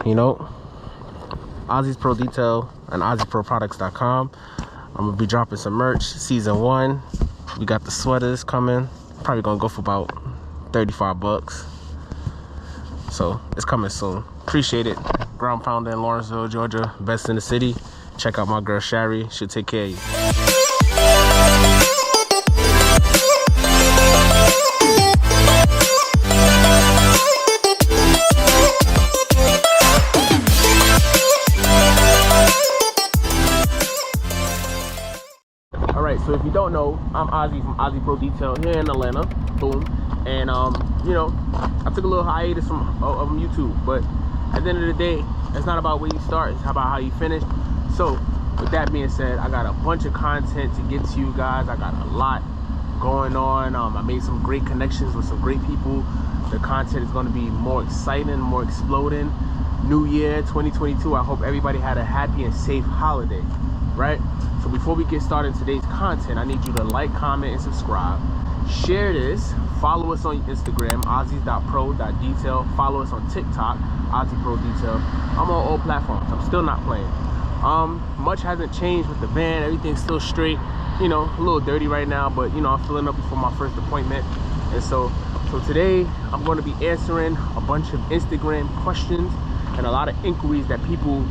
you know, Ozzy's Pro Detail and OzzysProfessionalDetailing.com. I'm gonna be dropping some merch. Season 1. We got the sweaters coming. Probably gonna go for about 35 bucks. So it's coming soon. Appreciate it. Ground pounder in Lawrenceville, Georgia. Best in the city. Check out my girl Shari. She'll take care of you. So if you don't know, I'm Ozzy from Ozzy Pro Detail here in Atlanta. Boom. And you know, I took a little hiatus from YouTube, but at the end of the day, it's not about where you start, it's about how you finish. So with that being said, I got a bunch of content to get to you guys. I got a lot going on. I made some great connections with some great people. The content is going to be more exciting, more exploding. New year 2022. I hope everybody had a happy and safe holiday, right? So before we get started in today's content, I need you to like, comment, and subscribe. Share this. Follow us on Instagram, Ozzys.pro.detail. Follow us on TikTok, Ozzy Pro Detail. I'm on all platforms. I'm still not playing. Much hasn't changed with the van. Everything's still straight. You know, a little dirty right now, but you know, I'm filling up before my first appointment. And so today I'm going to be answering a bunch of Instagram questions and a lot of inquiries that people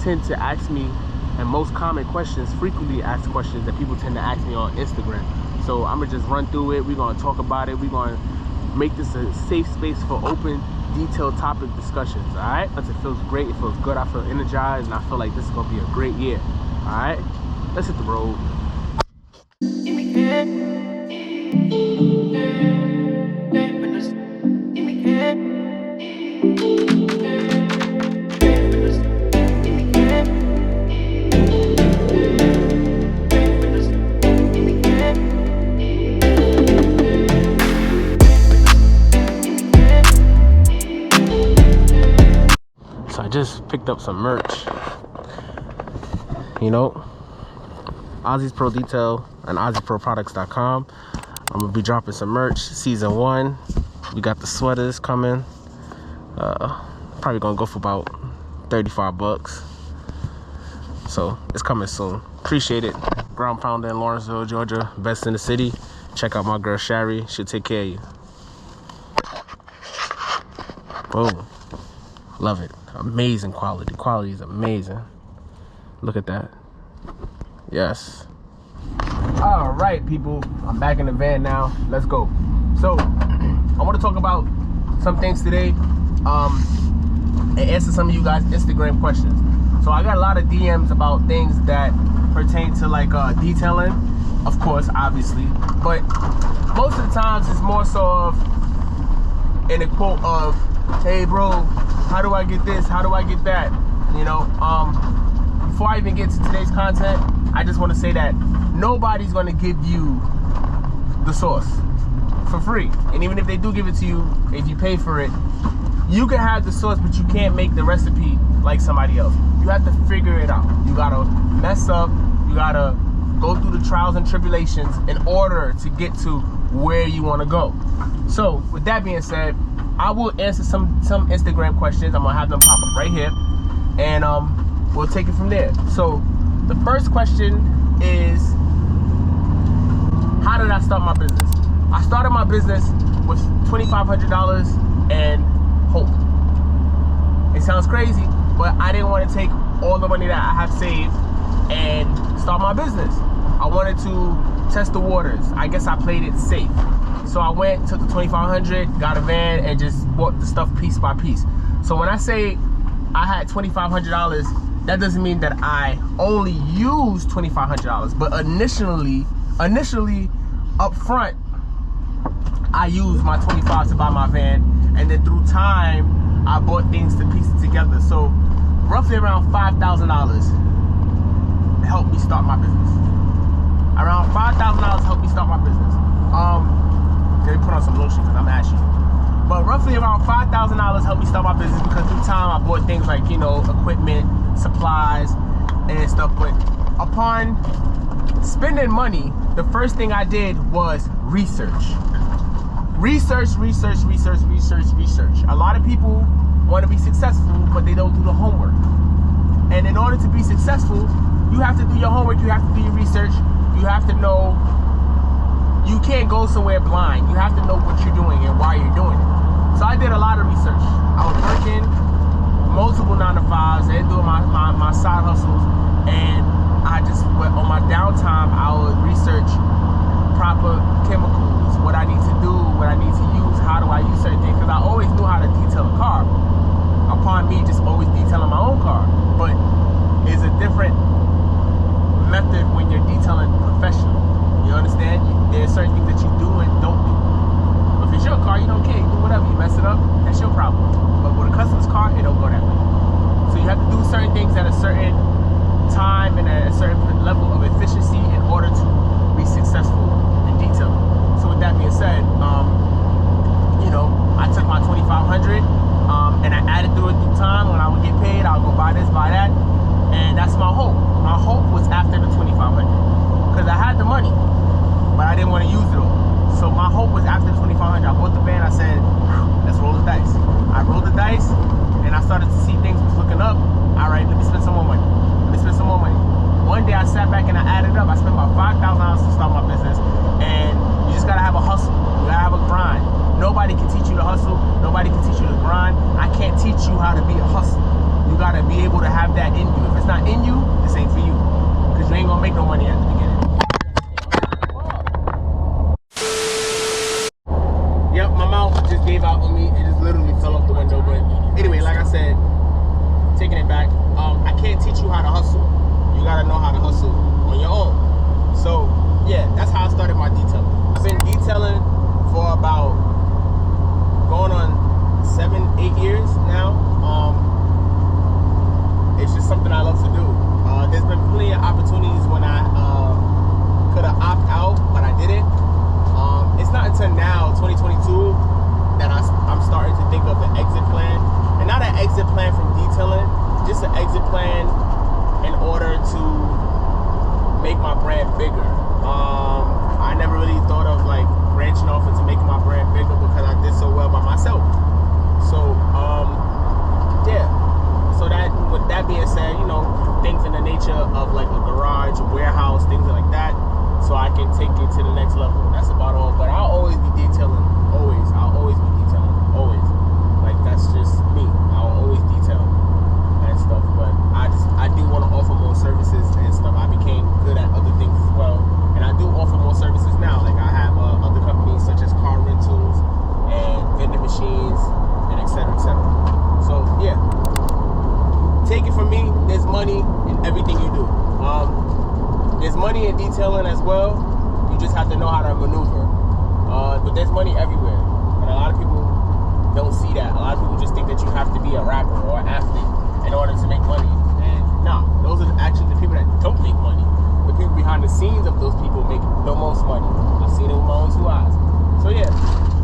tend to ask me. And most common questions, frequently asked questions that people tend to ask me on Instagram. So I'm gonna just run through it. We're gonna talk about it. We're gonna make this a safe space for open, detailed topic discussions. All right? It feels great. It feels good. I feel energized, and I feel like this is gonna be a great year. All right? Let's hit the road. Just picked up some merch, you know, Ozzy's Pro Detail and OzzysProfessionalDetailing.com. I'm gonna be dropping some merch. Season 1. We got the sweaters coming. Probably gonna go for about 35 bucks. So it's coming soon. Appreciate it. Ground pounder in Lawrenceville, Georgia. Best in the city. Check out my girl Shari. She'll take care of you. Boom. Love it. Amazing quality. Quality is amazing. Look at that. Yes. All right, people. I'm back in the van now. Let's go. So I want to talk about some things today and answer some of you guys' Instagram questions. So I got a lot of DMs about things that pertain to like detailing, of course, obviously, but most of the times it's more so of in a quote of, hey bro, how do I get this? How do I get that? You know, before I even get to today's content, I just want to say that nobody's going to give you the sauce for free. And even if they do give it to you, if you pay for it, you can have the sauce, but you can't make the recipe like somebody else. You have to figure it out. You got to mess up. You got to go through the trials and tribulations in order to get to where you want to go. So with that being said, I will answer some Instagram questions. I'm gonna have them pop up right here, and we'll take it from there. So the first question is, how did I start my business? I started my business with $2,500 and hope. It sounds crazy, but I didn't want to take all the money that I have saved and start my business. I wanted to test the waters. I guess I played it safe. So I went, took the $2,500, got a van, and just bought the stuff piece by piece. So when I say I had $2,500, that doesn't mean that I only used $2,500. But initially, up front, I used my $25 to buy my van, and then through time, I bought things to piece it together. So roughly around $5,000 helped me start my business. Around $5,000 helped me start my business. Let me put on some lotion because I'm ashy. But roughly around $5,000 helped me start my business because through time I bought things like, you know, equipment, supplies, and stuff. But upon spending money, the first thing I did was research. Research. A lot of people want to be successful, but they don't do the homework. And in order to be successful, you have to do your homework, you have to do your research, you have to know, you can't go somewhere blind. You have to know what you're doing and why you're doing it. So I did a lot of research. I was working multiple 9-to-5s and doing my side hustles, and I just, on my downtime, I would research proper chemicals, what I need to do, what I need to use, how do I use certain things, because I always knew how to detail a car, upon me just always detailing my own car. But it's a different method when you're detailing professional. You understand? There's certain things that you do and don't do. If it's your car, you don't care. You do whatever. You mess it up, that's your problem. But with a customer's car, it don't go that way. So you have to do certain things at a certain time and at a certain level of efficiency in order to be successful in detailing. So with that being said, you know, I took my 2,500 and I added through it through time. When I would get paid, I would go buy this, buy that, and that's my hope. My hope was after the 2,500 because I had the money, but I didn't want to use it all. So my hope was after the 2,500. I bought the van. I said, let's roll the dice. I rolled the dice, and I started to see things was looking up. All right, let me spend some more money. Let me spend some more money. One day I sat back and I added up. I spent about $5,000 to start my business, and you just gotta have a hustle. You gotta have a grind. Nobody can teach you to hustle. Nobody can teach you to grind. I can't teach you how to be a hustler. You gotta be able to have that in you. If it's not in you, this ain't for you, because you ain't gonna make no money at the beginning. Yep, my mouth just gave out on me. It just literally fell off the window. But anyway, like I said, taking it back, I can't teach you how to hustle. You gotta know how to hustle on your own. So yeah, that's how I started my detailing. I've been detailing for about going on 7-8 years now. It's just something I love to do. There's been plenty of opportunities when I could have opted out, but I didn't. It's not until now, 2022, that I'm starting to think of an exit plan. And not an exit plan from detailing, just an exit plan in order to make my brand bigger. I never really thought of like branching off into making my brand bigger because I did so well by myself. So, yeah. So that, with that being said, you know, things in the nature of like a garage, a warehouse, things like that, so I can take it to the next level. That's about all. But I'll always be detailing. Always. I'll always be detailing. Always. Like, that's just me. I'll always detail and stuff. But I do want to offer more services and stuff. I became good at other things as well. And I do offer more services now. Like, I have other companies such as car rentals and vending machines and et cetera, et cetera. So, yeah. Take it from me, there's money in everything you do. There's money in detailing as well. You just have to know how to maneuver. But there's money everywhere. And a lot of people don't see that. A lot of people just think that you have to be a rapper or an athlete in order to make money. And no, those are actually the people that don't make money. The people behind the scenes of those people make the most money. I've seen it with my own 2 eyes. So yeah,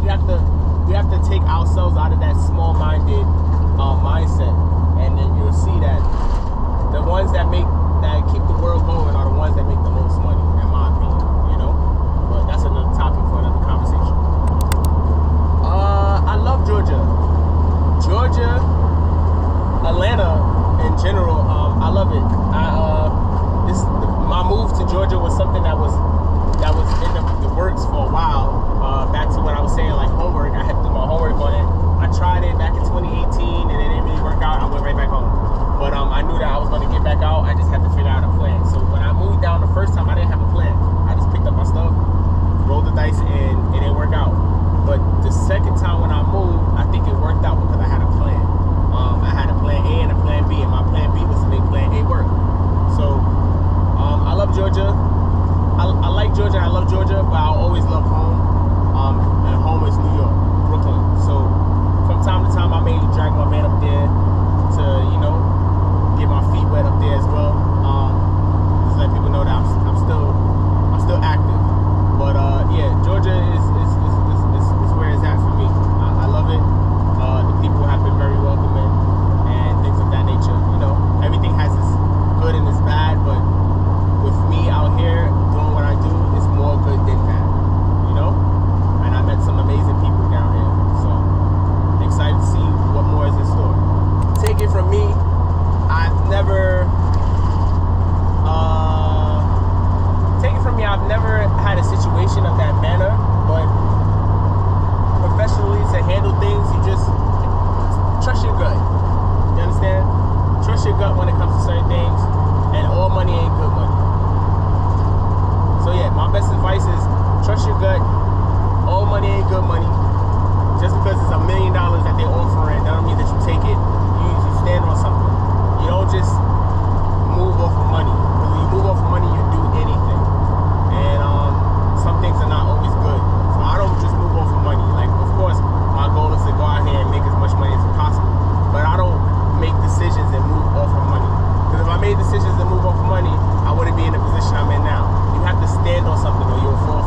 we have to take ourselves out of that small-minded mindset. And then you'll see that the ones that keep the world going are the ones that make the most money, in my opinion, you know? But that's another topic for another conversation. I love Georgia. Atlanta in general, I love it. My move to Georgia was something that was in the works for a while. Back to what I was saying, like homework. I had to do my homework on it. I tried it back in 2018 and it didn't really work out. I went right back home. But I knew that I was going to get back out. I just had to figure out a plan. So when I moved down the first time, I didn't have a plan. I just picked up my stuff, rolled the dice, and it didn't work out. But the second time when I moved, I think it worked out because I had a plan. I had a plan A and a plan B, and my plan B was to make plan A work. So I love Georgia. I like Georgia. I love Georgia, but I'll always love home. And home is New York, Brooklyn. So from time to time, I may drag my van up there. gut when it comes to certain things, and all money ain't good money. So yeah, my best advice is trust your gut. All money ain't good money. Just because it's $1 million that they're offering, that don't mean that you take it. You stand on something. You don't just move off of money. Because when you move off of money, you do anything. And some things are not always good. So I don't just move off of money. Like, of course, my goal is to go out here and make as much money as possible. But I don't make decisions and move off of money. Because if I made decisions and move off of money, I wouldn't be in the position I'm in now. You have to stand on something or you'll fall